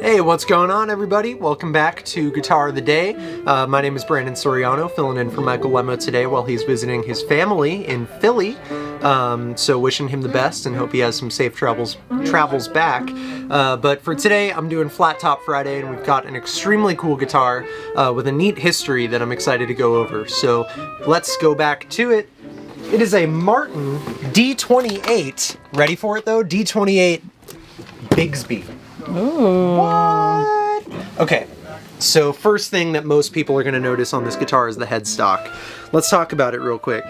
Hey, what's going on, everybody? Welcome back to Guitar of the Day. My name is Brandon Soriano, filling in for Michael Lemo today while he's visiting his family in Philly. So wishing him the best and hope he has some safe travels back. But for today, I'm doing Flat Top Friday, and we've got an extremely cool guitar with a neat history that I'm excited to go over. So let's go back to it. It is a Martin D-28. Ready for it though? D-28 Bigsby. Ooh. What? Okay, so first thing that most people are going to notice on this guitar is the headstock. Let's talk about it real quick.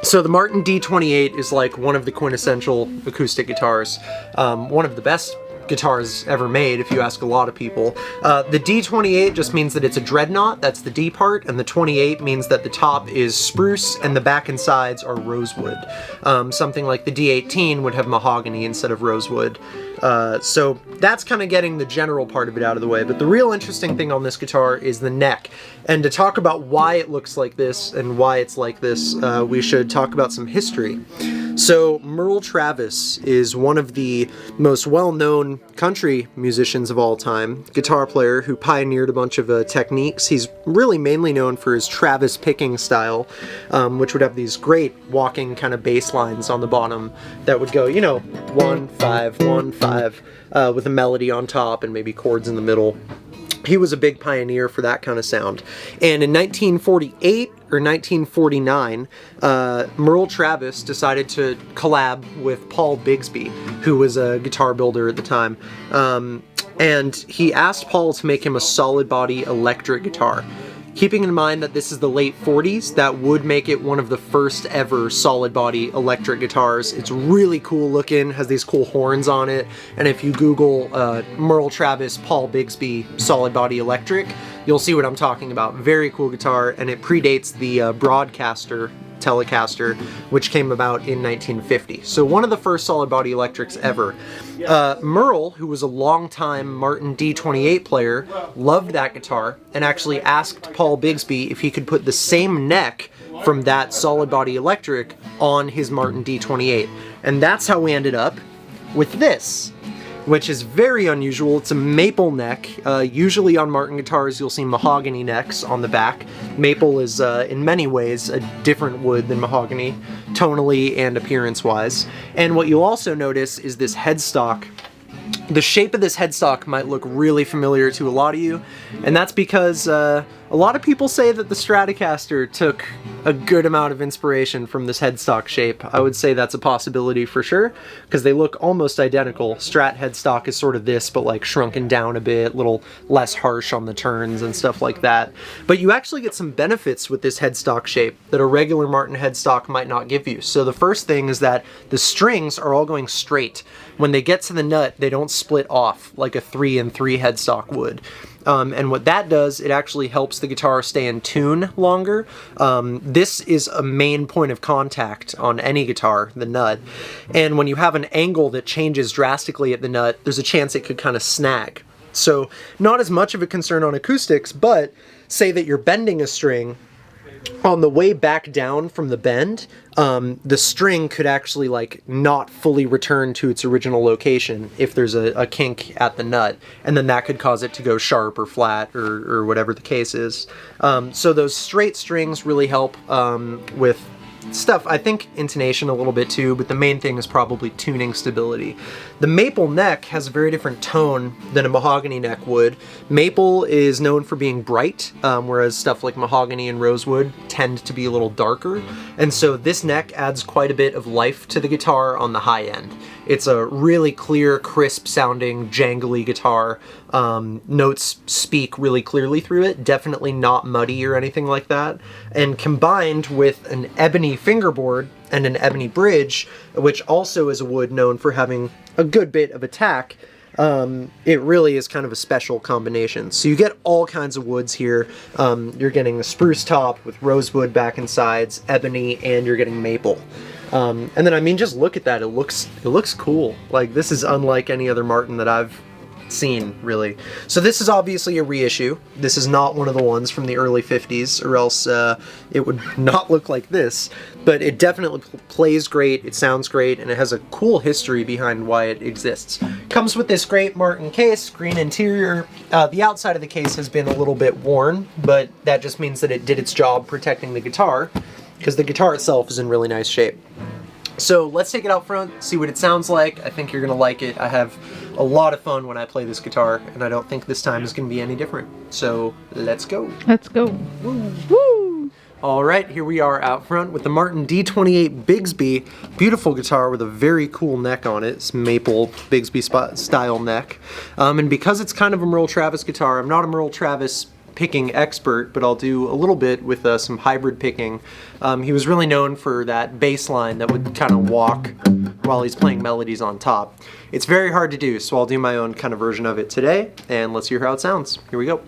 So the Martin D-28 is like one of the quintessential acoustic guitars, one of the best guitars ever made, if you ask a lot of people. The D-28 just means that it's a dreadnought, that's the D part, and the 28 means that the top is spruce and the back and sides are rosewood. Something like the D-18 would have mahogany instead of rosewood. So that's kind of getting the general part of it out of the way, but the real interesting thing on this guitar is the neck. And to talk about why it looks like this and why it's like this, we should talk about some history. So Merle Travis is one of the most well-known country musicians of all time, guitar player who pioneered a bunch of techniques. He's really mainly known for his Travis picking style, which would have these great walking kind of bass lines on the bottom that would go, you know, 1-5, 1-5, with a melody on top and maybe chords in the middle. He was a big pioneer for that kind of sound. And in 1948 or 1949, Merle Travis decided to collab with Paul Bigsby, who was a guitar builder at the time. And he asked Paul to make him a solid body electric guitar. Keeping in mind that this is the late 40s, that would make it one of the first ever solid body electric guitars. It's really cool looking, has these cool horns on it, and if you Google Merle Travis, Paul Bigsby, solid body electric, you'll see what I'm talking about. Very cool guitar, and it predates the Telecaster, which came about in 1950. So one of the first solid body electrics ever. Merle, who was a longtime Martin D-28 player, loved that guitar and actually asked Paul Bigsby if he could put the same neck from that solid body electric on his Martin D-28. And that's how we ended up with this, which is very unusual. It's a maple neck. Usually on Martin guitars you'll see mahogany necks on the back. Maple is in many ways a different wood than mahogany, tonally and appearance-wise. And what you'll also notice is this headstock. The shape of this headstock might look really familiar to a lot of you, and that's because a lot of people say that the Stratocaster took a good amount of inspiration from this headstock shape. I would say that's a possibility for sure, because they look almost identical. Strat headstock is sort of this, but like shrunken down a bit, a little less harsh on the turns and stuff like that. But you actually get some benefits with this headstock shape that a regular Martin headstock might not give you. So the first thing is that the strings are all going straight. When they get to the nut, they don't split off like a 3-in-3 headstock would. And what that does, it actually helps the guitar stay in tune longer. This is a main point of contact on any guitar, the nut. And when you have an angle that changes drastically at the nut, there's a chance it could kind of snag. So not as much of a concern on acoustics, but say that you're bending a string. On the way back down from the bend, the string could actually like not fully return to its original location if there's a kink at the nut, and then that could cause it to go sharp or flat or whatever the case is. So those straight strings really help with stuff, I think intonation a little bit too, but the main thing is probably tuning stability. The maple neck has a very different tone than a mahogany neck would. Maple is known for being bright, whereas stuff like mahogany and rosewood tend to be a little darker, and so this neck adds quite a bit of life to the guitar on the high end. It's a really clear, crisp sounding, jangly guitar. Notes speak really clearly through it, definitely not muddy or anything like that. And combined with an ebony fingerboard and an ebony bridge, which also is a wood known for having a good bit of attack, it really is kind of a special combination. So you get all kinds of woods here. You're getting a spruce top with rosewood back and sides, ebony, and you're getting maple. And then, I mean, just look at that. It looks cool. Like, this is unlike any other Martin that I've scene, really. So this is obviously a reissue. This is not one of the ones from the early 50s, or else it would not look like this. But it definitely plays great, it sounds great, and it has a cool history behind why it exists. Comes with this great Martin case, green interior. The outside of the case has been a little bit worn, but that just means that it did its job protecting the guitar, because the guitar itself is in really nice shape. So let's take it out front, see what it sounds like. I think you're going to like it. I have a lot of fun when I play this guitar, and I don't think this time is going to be any different. So let's go. Let's go. Woo. Woo! All right, here we are out front with the Martin D-28 Bigsby. Beautiful guitar with a very cool neck on it. It's maple Bigsby style neck. And because it's kind of a Merle Travis guitar, I'm not a Merle Travis picking expert, but I'll do a little bit with some hybrid picking. He was really known for that bass line that would kind of walk while he's playing melodies on top. It's very hard to do, so I'll do my own kind of version of it today, and let's hear how it sounds. Here we go.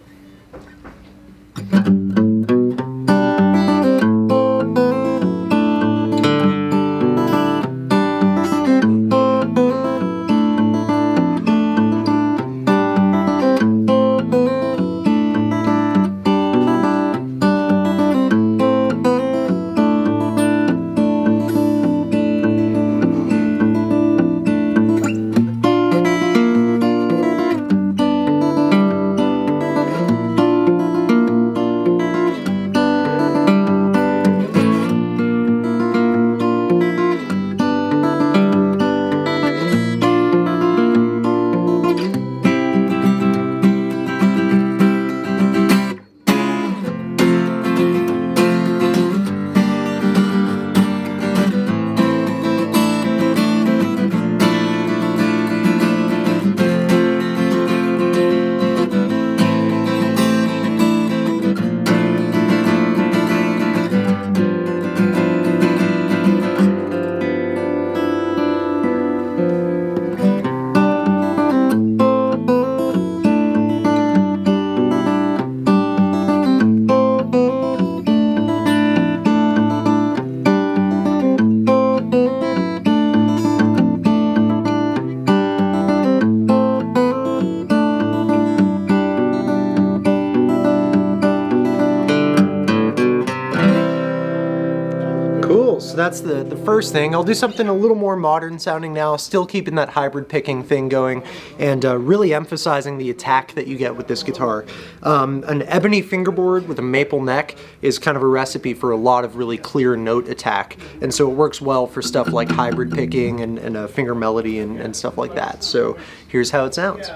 So that's the first thing. I'll do something a little more modern sounding now, still keeping that hybrid picking thing going, and really emphasizing the attack that you get with this guitar. An ebony fingerboard with a maple neck is kind of a recipe for a lot of really clear note attack, and so it works well for stuff like hybrid picking and a finger melody and stuff like that. So here's how it sounds.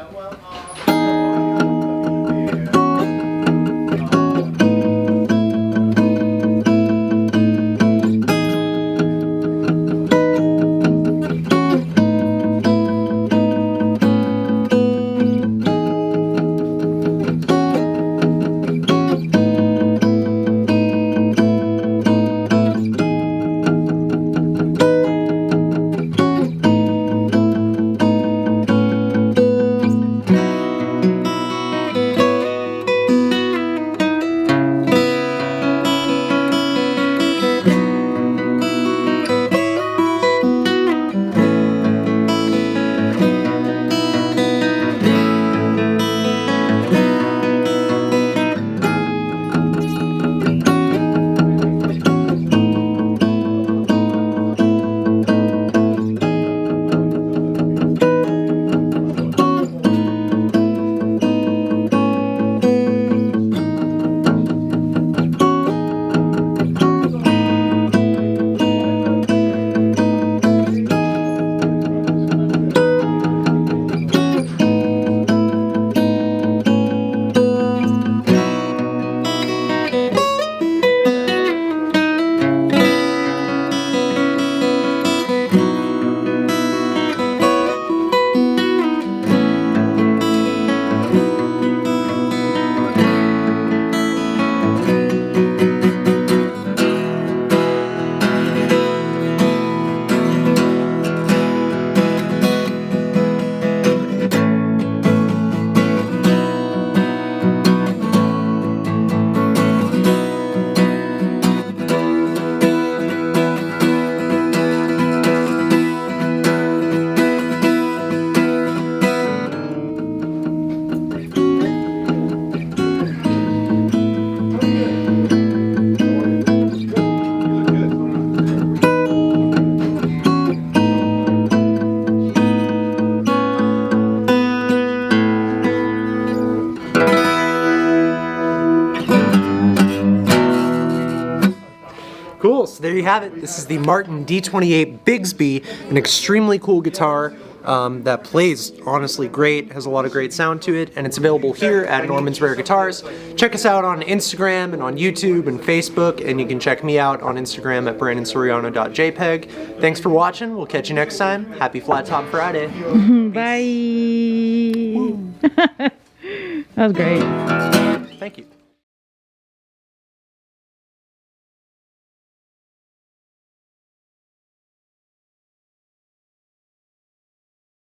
there you have it. This is the Martin D-28 Bigsby, an extremely cool guitar that plays honestly great, has a lot of great sound to it, and it's available here at Norman's Rare Guitars. Check us out on Instagram and on YouTube and Facebook, and you can check me out on Instagram at brandonsoriano.jpg. Thanks for watching. We'll catch you next time. Happy Flat Top Friday. Bye. That was great. Thank you.